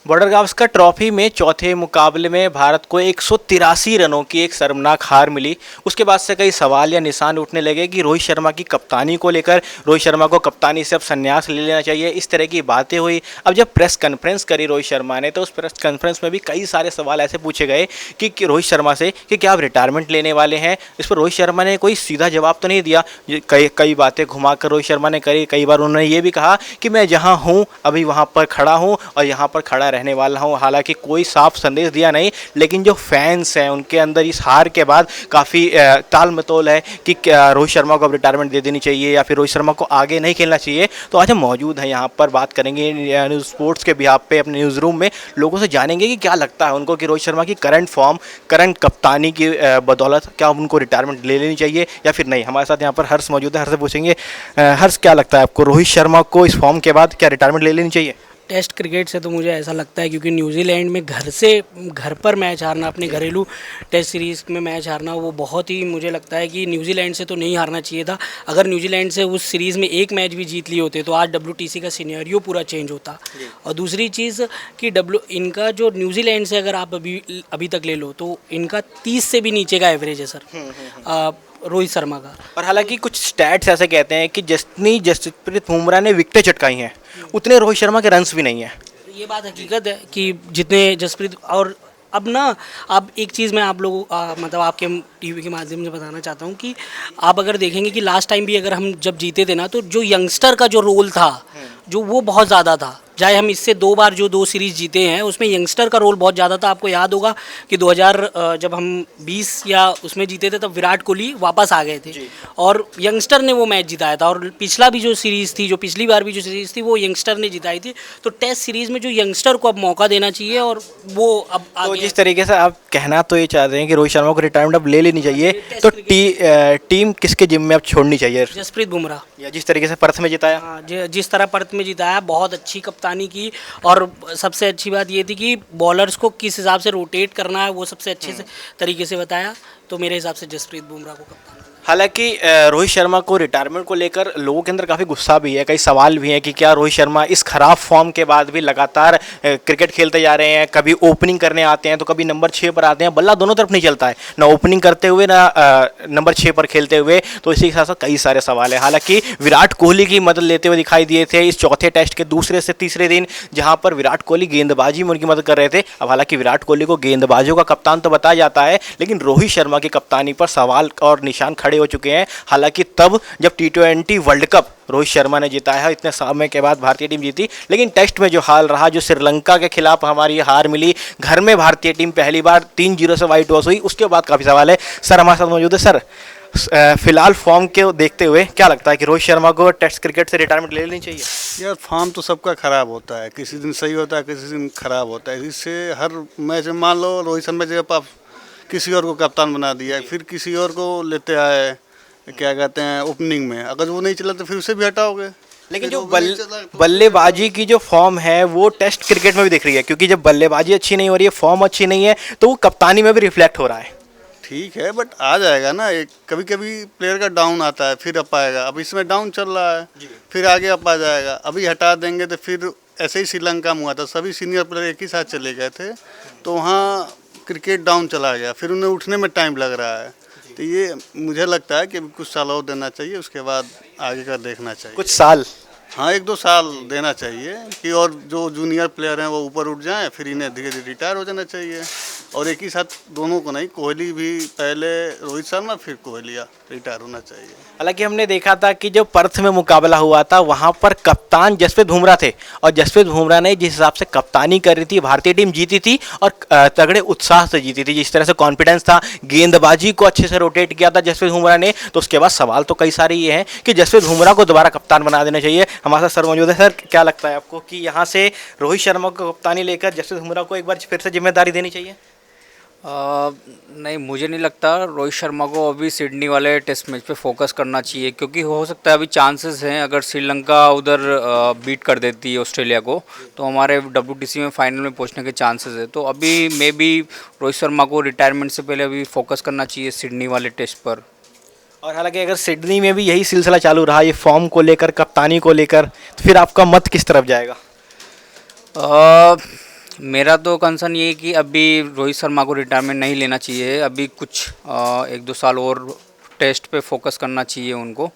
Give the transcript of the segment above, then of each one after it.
Border Gavaskar trophy में चौथे मुकाबले में भारत को 183 रनों की एक शर्मनाक हार मिली। उसके बाद से कई सवाल या निशान उठने लगे कि रोहित शर्मा की कप्तानी को लेकर, रोहित शर्मा को कप्तानी से अब संन्यास ले लेना चाहिए, इस तरह की बातें हुई। अब जब प्रेस कॉन्फ्रेंस करी रोहित शर्मा ने, तो उस प्रेस कॉन्फ्रेंस में भी कई सारे सवाल ऐसे पूछे गए कि रोहित शर्मा से कि क्या आप रिटायरमेंट लेने वाले हैं। इस पर रोहित शर्मा ने कोई सीधा जवाब तो नहीं दिया। कई कई बातें घुमाकर रोहित शर्मा ने करी। कई बार उन्होंने ये भी कहा कि मैं जहाँ हूँ अभी वहाँ पर खड़ा हूँ और यहाँ पर खड़ा रहने वाला हूँ। हालांकि कोई साफ संदेश दिया नहीं, लेकिन जो फैंस हैं उनके अंदर इस हार के बाद काफ़ी ताल मतोल है कि क्या रोहित शर्मा को अब रिटायरमेंट दे देनी चाहिए या फिर रोहित शर्मा को आगे नहीं खेलना चाहिए। तो आज हम मौजूद हैं यहाँ पर, बात करेंगे न्यूज़ स्पोर्ट्स के बिहाफ पे अपने न्यूज़ रूम में, लोगों से जानेंगे कि क्या लगता है उनको कि रोहित शर्मा की करंट फॉर्म, करंट कप्तानी की बदौलत क्या उनको रिटायरमेंट ले लेनी चाहिए या फिर नहीं। हमारे साथ यहाँ पर हर्ष मौजूद है, हर्ष से पूछेंगे। हर्ष, क्या लगता है आपको, रोहित शर्मा को इस फॉर्म के बाद क्या रिटायरमेंट ले लेनी चाहिए? टेस्ट क्रिकेट से तो मुझे ऐसा लगता है, क्योंकि न्यूजीलैंड में घर पर मैच हारना, अपने घरेलू टेस्ट सीरीज़ में मैच हारना, वो बहुत ही, मुझे लगता है कि न्यूजीलैंड से तो नहीं हारना चाहिए था। अगर न्यूजीलैंड से उस सीरीज़ में एक मैच भी जीत लिए होते तो आज WTC का सिनेरियो पूरा चेंज होता। और दूसरी चीज़ कि इनका जो न्यूजीलैंड से अगर आप अभी तक ले लो तो इनका 30 से भी नीचे का एवरेज है सर रोहित शर्मा का। और हालांकि कुछ स्टैट्स ऐसे कहते हैं कि जितनी जसप्रीत बुमराह ने विकेटें चटकाई हैं उतने रोहित शर्मा के रन्स भी नहीं हैं। ये बात हकीकत है कि जितने जसप्रीत, और अब ना, अब एक चीज़ मैं आप लोगों मतलब आपके टीवी के माध्यम से बताना चाहता हूँ कि आप अगर देखेंगे कि लास्ट टाइम भी अगर हम जब जीते थे ना, तो जो यंगस्टर का जो रोल था, जो वो बहुत ज़्यादा था। चाहे हम इससे 2 बार जो 2 सीरीज़ जीते हैं उसमें यंगस्टर का रोल बहुत ज़्यादा था। आपको याद होगा कि 2000 जब हम 20 या उसमें जीते थे तब विराट कोहली वापस आ गए थे और यंगस्टर ने वो मैच जिताया था। और पिछला भी जो सीरीज़ थी, जो पिछली बार भी जो सीरीज़ थी, वो यंगस्टर ने जिताई थी। तो टेस्ट सीरीज़ में जो यंगस्टर को अब मौका देना चाहिए और वो अब तो जिस तरीके से आप कहना तो ये चाहते हैं कि रोहित शर्मा को रिटायरमेंट अब ले लेनी चाहिए, तो टीम किसके जिम्मे में अब छोड़नी चाहिए? जसप्रीत बुमराह, या जिस तरीके से पर्थ में जिताया। हाँ, जिस तरह पर्थ में जिताया, बहुत अच्छी कप्तानी की। और सबसे अच्छी बात ये थी कि बॉलर्स को किस हिसाब से रोटेट करना है वो सबसे अच्छे से तरीके से बताया। तो मेरे हिसाब से जसप्रीत बुमराह को कप्तान। हालांकि रोहित शर्मा को रिटायरमेंट को लेकर लोगों के अंदर काफ़ी गुस्सा भी है, कई सवाल भी हैं कि क्या रोहित शर्मा इस खराब फॉर्म के बाद भी लगातार क्रिकेट खेलते जा रहे हैं। कभी ओपनिंग करने आते हैं तो कभी नंबर 6 पर आते हैं, बल्ला दोनों तरफ नहीं चलता है, ना ओपनिंग करते हुए ना नंबर 6 पर खेलते हुए। तो इसी के साथ साथ कई सारे सवाल हैं। हालांकि विराट कोहली की मदद लेते हुए दिखाई दिए थे इस चौथे टेस्ट के दूसरे से तीसरे दिन, जहाँ पर विराट कोहली गेंदबाजी में उनकी मदद कर रहे थे। अब हालांकि विराट कोहली को गेंदबाजों का कप्तान तो बताया जाता है, लेकिन रोहित शर्मा की कप्तानी पर सवाल और निशान खड़े हो चुके हैं। हालांकि तब जब T20 world cup Rohit Sharma ने जिताया है, इतने समय के बाद भारतीय टीम जीती, लेकिन टेस्ट में जो हाल रहा, जो श्रीलंका के खिलाफ हमारी हार मिली, घर में भारतीय टीम पहली बार 3-0 से वाइट वॉश हुई, उसके बाद काफ़ी सवाल है। सर हमारे साथ मौजूद है। सर, फिलहाल फॉर्म को देखते हुए क्या लगता है कि रोहित शर्मा को टेस्ट क्रिकेट से रिटायरमेंट ले लेनी चाहिए? यार फॉर्म तो सबका ख़राब होता है, किसी दिन सही होता है, किसी दिन ख़राब होता है। इससे हर मैच में मान लो रोहित शर्मा जगह आप किसी और को कप्तान बना दिया, फिर किसी और को लेते आए, क्या कहते हैं, ओपनिंग में, अगर वो नहीं चला तो फिर उसे भी हटाओगे। लेकिन जो बल्लेबाजी की जो फॉर्म है वो टेस्ट क्रिकेट में भी दिख रही है, क्योंकि जब बल्लेबाजी अच्छी नहीं हो रही है, फॉर्म अच्छी नहीं है, तो वो कप्तानी में भी रिफ्लेक्ट हो रहा है। ठीक है, बट आ जाएगा ना, एक कभी कभी प्लेयर का डाउन आता है फिर अप आएगा। अब इसमें डाउन चल रहा है, फिर आगे अप आ जाएगा। अभी हटा देंगे तो फिर ऐसे ही श्रीलंका में हुआ था, सभी सीनियर प्लेयर एक ही साथ चले गए थे, तो वहाँ क्रिकेट डाउन चला गया, फिर उन्हें उठने में टाइम लग रहा है। तो ये मुझे लगता है कि कुछ साल और देना चाहिए, उसके बाद आगे का देखना चाहिए। कुछ साल, हाँ, 1-2 साल देना चाहिए कि और जो जूनियर प्लेयर हैं वो ऊपर उठ जाएं, फिर इन्हें धीरे धीरे रिटायर हो जाना चाहिए। और एक ही साथ दोनों को नहीं, कोहली भी पहले, रोहित शर्मा फिर कोहली रिटायर होना चाहिए। हालांकि हमने देखा था कि जो पर्थ में मुकाबला हुआ था वहां पर कप्तान जसप्रीत बुमराह थे, और जसप्रीत बुमराह ने जिस हिसाब से कप्तानी कर रही थी, भारतीय टीम जीती थी और तगड़े उत्साह से जीती थी, जिस तरह से कॉन्फिडेंस था, गेंदबाजी को अच्छे से रोटेट किया था जसप्रीत बुमराह ने। तो उसके बाद सवाल तो कई सारे ये हैं कि जसप्रीत बुमराह को दोबारा कप्तान बना देना चाहिए। हमारे साथ सर मौजूद है। सर, क्या लगता है आपको कि यहाँ से रोहित शर्मा को कप्तानी लेकर जसप्रीत बुमराह को एक बार फिर से जिम्मेदारी देनी चाहिए? नहीं, मुझे नहीं लगता। रोहित शर्मा को अभी सिडनी वाले टेस्ट मैच पे फोकस करना चाहिए, क्योंकि हो सकता है अभी चांसेस हैं, अगर श्रीलंका उधर बीट कर देती है ऑस्ट्रेलिया को, तो हमारे WTC में फाइनल में पहुंचने के चांसेस है। तो अभी मे बी रोहित शर्मा को रिटायरमेंट से पहले अभी फोकस करना चाहिए सिडनी वाले टेस्ट पर। और हालांकि अगर सिडनी में भी यही सिलसिला चालू रहा, ये फॉर्म को लेकर, कप्तानी को लेकर, तो फिर आपका मत किस तरफ जाएगा? मेरा तो कंसर्न ये है कि अभी रोहित शर्मा को रिटायरमेंट नहीं लेना चाहिए, अभी कुछ 1-2 साल और टेस्ट पे फोकस करना चाहिए उनको।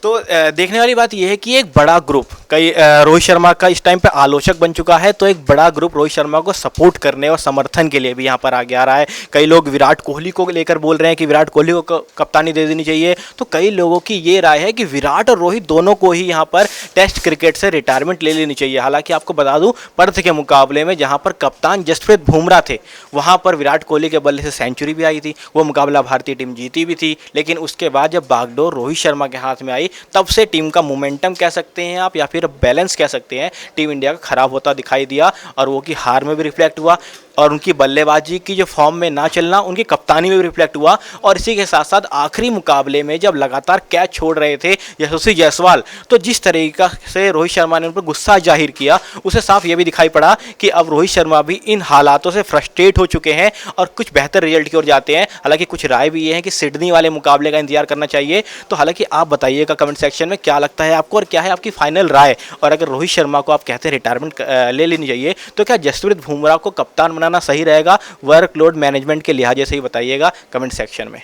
तो देखने वाली बात यह है कि एक बड़ा ग्रुप रोहित शर्मा का इस टाइम पे आलोचक बन चुका है, तो एक बड़ा ग्रुप रोहित शर्मा को सपोर्ट करने और समर्थन के लिए भी यहाँ पर आगे आ रहा है। कई लोग विराट कोहली को लेकर बोल रहे हैं कि विराट कोहली को कप्तानी दे देनी चाहिए, तो कई लोगों की ये राय है कि विराट और रोहित दोनों को ही यहाँ पर टेस्ट क्रिकेट से रिटायरमेंट ले लेनी चाहिए। हालांकि आपको बता दूं, पर्थ के मुकाबले में जहाँ पर कप्तान जसप्रीत बुमराह थे, वहाँ पर विराट कोहली के बल्ले से सेंचुरी भी आई थी, वो मुकाबला भारतीय टीम जीती भी थी। लेकिन उसके बाद जब बागडोर रोहित शर्मा के हाथ में आई, तब से टीम का मोमेंटम कह सकते हैं आप या फिर बैलेंस कह सकते हैं, टीम इंडिया का खराब होता दिखाई दिया और वो की हार में भी रिफ्लेक्ट हुआ और उनकी बल्लेबाजी की जो फॉर्म में ना चलना उनकी कप्तानी में भी रिफ्लेक्ट हुआ। और इसी के साथ साथ आखिरी मुकाबले में जब लगातार कैच छोड़ रहे थे यशस्वी जायसवाल, तो जिस तरीका से रोहित शर्मा ने उन पर गुस्सा जाहिर किया, उसे साफ ये भी दिखाई पड़ा कि अब रोहित शर्मा भी इन हालातों से फ्रस्ट्रेट हो चुके हैं और कुछ बेहतर रिजल्ट की ओर जाते हैं। हालांकि कुछ राय भी ये है कि सिडनी वाले मुकाबले का इंतजार करना चाहिए। तो हालांकि आप बताइएगा कमेंट सेक्शन में क्या लगता है आपको और क्या है आपकी फाइनल राय। और अगर रोहित शर्मा को आप कहते हैं रिटायरमेंट ले लेनी चाहिए, तो क्या जसप्रीत बुमराह को कप्तान बनाना सही रहेगा? वर्कलोड मैनेजमेंट के लिहाजे से ही बताइएगा कमेंट सेक्शन में।